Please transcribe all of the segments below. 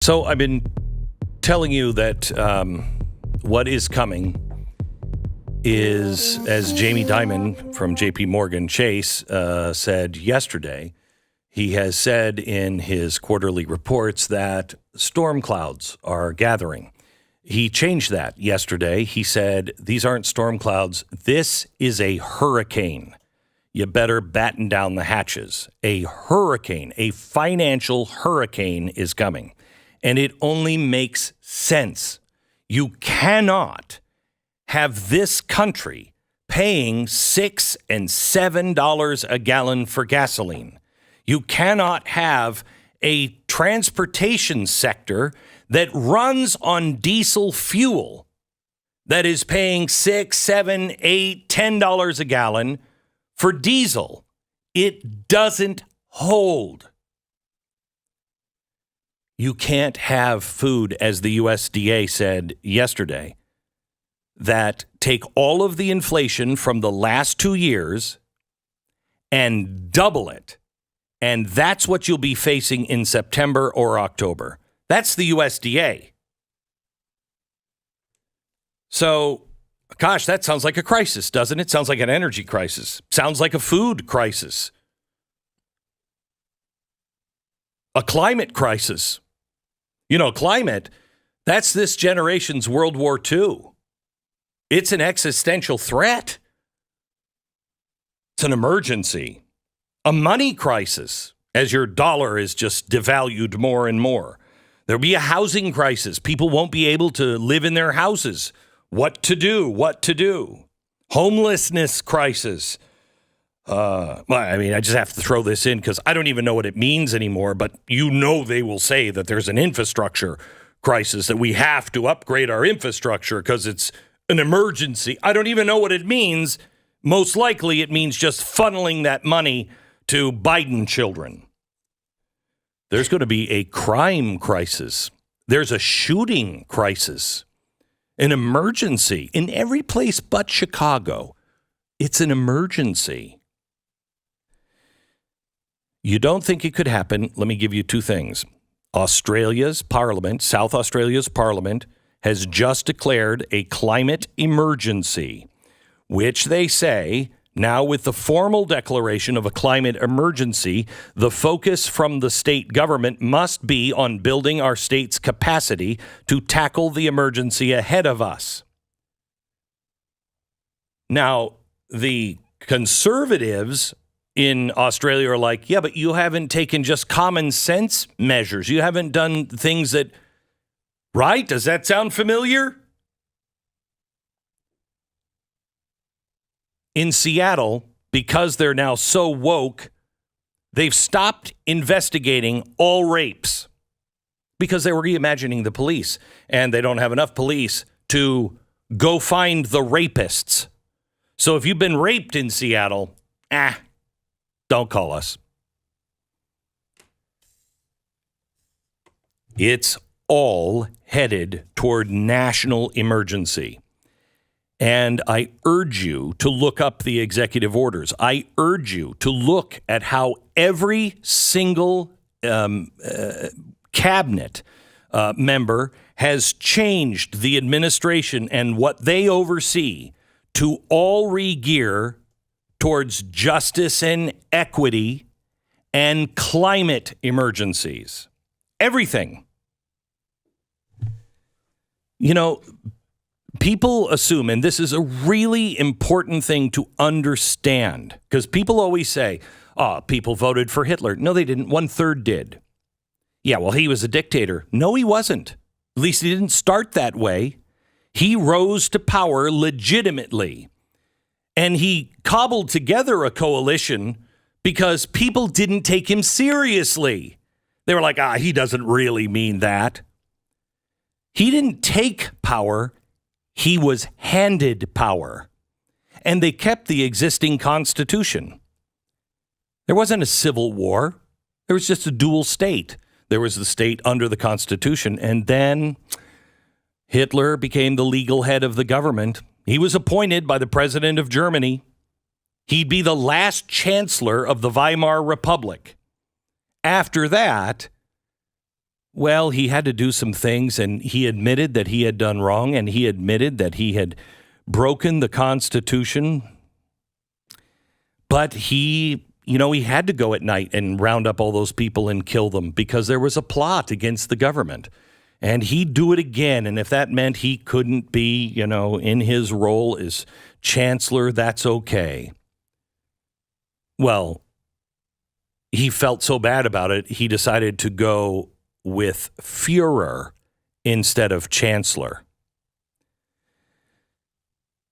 So I've been telling you that what is coming is, as Jamie Dimon from JP Morgan Chase said yesterday, he has said in his quarterly reports that storm clouds are gathering. He changed that yesterday. He said, these aren't storm clouds. This is a hurricane. You better batten down the hatches. A hurricane, a financial hurricane is coming. And it only makes sense. You cannot have this country paying $6 and $7 a gallon for gasoline. You cannot have a transportation sector that runs on diesel fuel that is paying $6, $7, $8, $10 a gallon for diesel. It doesn't hold. You can't have food, as the USDA said yesterday, that take all of the inflation from the last 2 years and double it. And that's what you'll be facing in September or October. That's the USDA. So, gosh, that sounds like a crisis, doesn't it? Sounds like an energy crisis. Sounds like a food crisis. A climate crisis. You know, climate, that's this generation's World War II. It's an existential threat. It's an emergency. A money crisis, as your dollar is just devalued more and more. There'll be a housing crisis. People won't be able to live in their houses. What to do. Homelessness crisis. I just have to throw this in because I don't even know what it means anymore, but you know they will say that there's an infrastructure crisis, that we have to upgrade our infrastructure because it's an emergency. I don't even know what it means. Most likely it means just funneling that money to Biden children. There's going to be a crime crisis. There's a shooting crisis. An emergency in every place but Chicago. It's an emergency. You don't think it could happen? Let me give you two things. Australia's parliament, South Australia's parliament, has just declared a climate emergency, which they say, now with the formal declaration of a climate emergency, the focus from the state government must be on building our state's capacity to tackle the emergency ahead of us. Now, the conservatives in Australia are like, yeah, but you haven't taken just common sense measures. You haven't done things that, right? Does that sound familiar? In Seattle, because they're now so woke, they've stopped investigating all rapes because they were reimagining the police, and they don't have enough police to go find the rapists. So if you've been raped in Seattle, don't call us. It's all headed toward national emergency. And I urge you to look up the executive orders. I urge you to look at how every single cabinet member has changed the administration and what they oversee to all re-gear towards justice and equity and climate emergencies. Everything. You know, people assume, and this is a really important thing to understand, because people always say, people voted for Hitler. No, they didn't. 1/3 did. Yeah, well, he was a dictator. No, he wasn't. At least he didn't start that way. He rose to power legitimately. And he cobbled together a coalition because people didn't take him seriously. They were like, he doesn't really mean that. He didn't take power. He was handed power. And they kept the existing constitution. There wasn't a civil war. There was just a dual state. There was the state under the Constitution. And then Hitler became the legal head of the government. He was appointed by the president of Germany. He'd be the last chancellor of the Weimar Republic. After that, Well, he had to do some things, and he admitted that he had done wrong, and he admitted that he had broken the Constitution. But he had to go at night and round up all those people and kill them because there was a plot against the government. And he'd do it again. And if that meant he couldn't be, in his role as chancellor, that's okay. Well, he felt so bad about it, he decided to go with Führer instead of chancellor.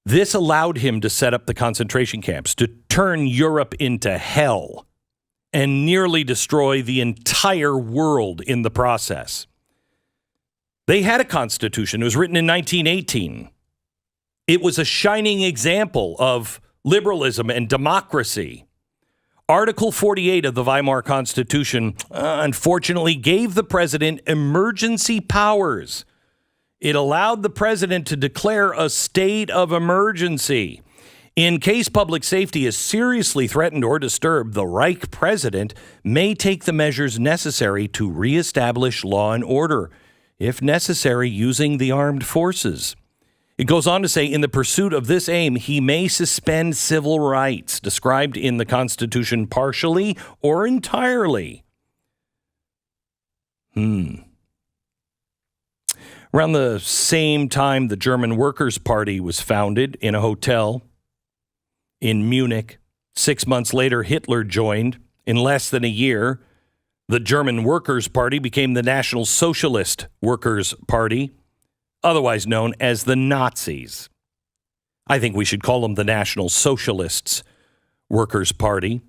This allowed him to set up the concentration camps, to turn Europe into hell and nearly destroy the entire world in the process. They had a constitution. It was written in 1918. It was a shining example of liberalism and democracy. Article 48 of the Weimar Constitution, unfortunately, gave the president emergency powers. It allowed the president to declare a state of emergency. In case public safety is seriously threatened or disturbed, the Reich president may take the measures necessary to reestablish law and order, if necessary, using the armed forces. It goes on to say, in the pursuit of this aim, he may suspend civil rights described in the Constitution partially or entirely. Around the same time, the German Workers' Party was founded in a hotel in Munich. 6 months later, Hitler joined. In less than a year, the German Workers' Party became the National Socialist Workers' Party, otherwise known as the Nazis. I think we should call them the National Socialists Workers' Party.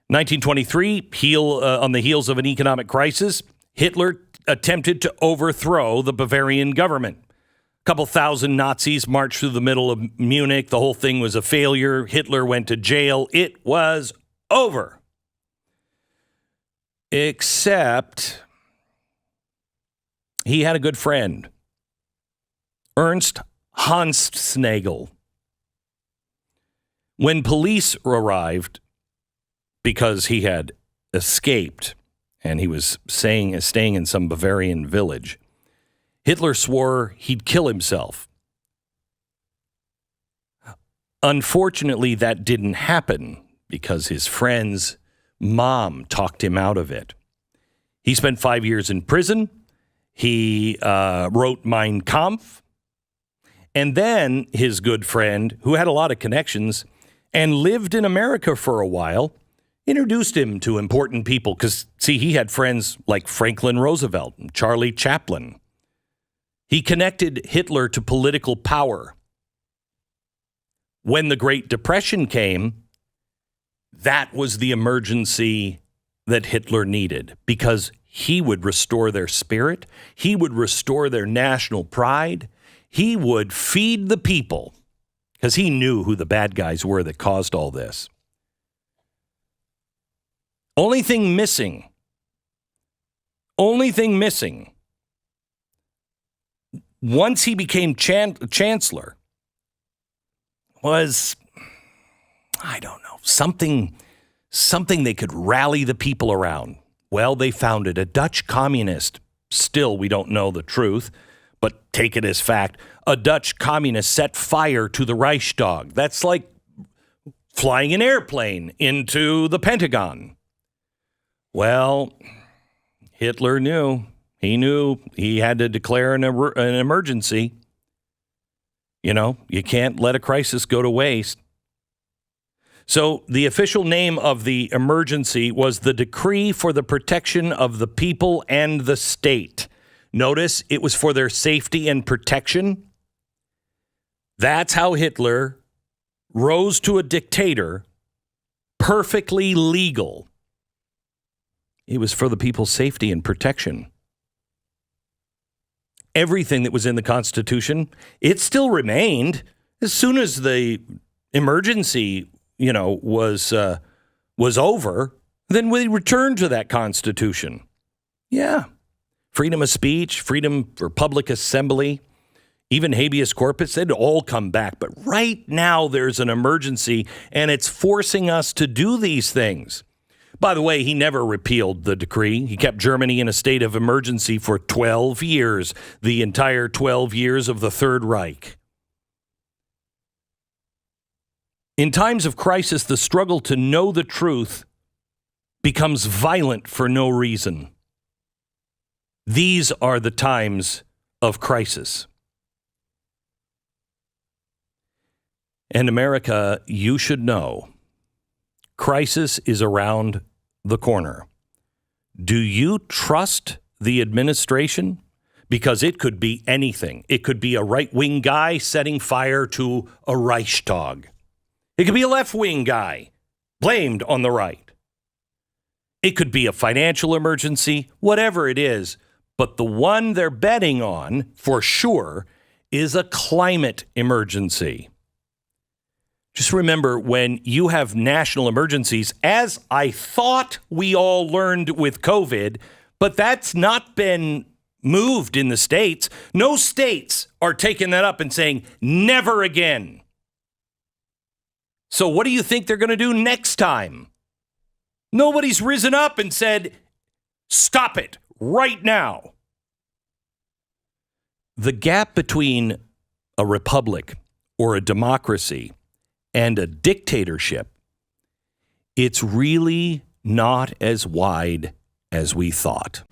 1923, on the heels of an economic crisis, Hitler attempted to overthrow the Bavarian government. A couple thousand Nazis marched through the middle of Munich. The whole thing was a failure. Hitler went to jail. It was over. Except he had a good friend, Ernst Hanfstaengl. When police arrived, because he had escaped and he was staying in some Bavarian village, Hitler swore he'd kill himself. Unfortunately, that didn't happen because his friend's mom talked him out of it. He spent 5 years in prison. He wrote Mein Kampf. And then his good friend, who had a lot of connections and lived in America for a while, introduced him to important people. Because, see, he had friends like Franklin Roosevelt and Charlie Chaplin. He connected Hitler to political power. When the Great Depression came, that was the emergency that Hitler needed, because he would restore their spirit. He would restore their national pride. He would feed the people, because he knew who the bad guys were that caused all this. Only thing missing once he became chancellor was, I don't know, something they could rally the people around. Well, they founded a Dutch communist. Still, we don't know the truth, but take it as fact. A Dutch communist set fire to the Reichstag. That's like flying an airplane into the Pentagon. Well, Hitler knew. He knew he had to declare an emergency. You know, you can't let a crisis go to waste. So the official name of the emergency was the Decree for the Protection of the People and the State. Notice it was for their safety and protection. That's how Hitler rose to a dictator, perfectly legal. It was for the people's safety and protection. Everything that was in the Constitution, it still remained. As soon as the emergency, was over, then we returned to that Constitution. Yeah. Freedom of speech, freedom for public assembly, even habeas corpus, they'd all come back. But right now there's an emergency, and it's forcing us to do these things. By the way, he never repealed the decree. He kept Germany in a state of emergency for 12 years, the entire 12 years of the Third Reich. In times of crisis, the struggle to know the truth becomes violent for no reason. These are the times of crisis. And America, you should know, crisis is around the corner. Do you trust the administration? Because it could be anything. It could be a right-wing guy setting fire to a Reichstag. It could be a left-wing guy blamed on the right. It could be a financial emergency, whatever it is. But the one they're betting on, for sure, is a climate emergency. Just remember, when you have national emergencies, as I thought we all learned with COVID, but that's not been moved in the states. No states are taking that up and saying, never again. So what do you think they're going to do next time? Nobody's risen up and said, stop it right now. The gap between a republic or a democracy and a dictatorship, it's really not as wide as we thought.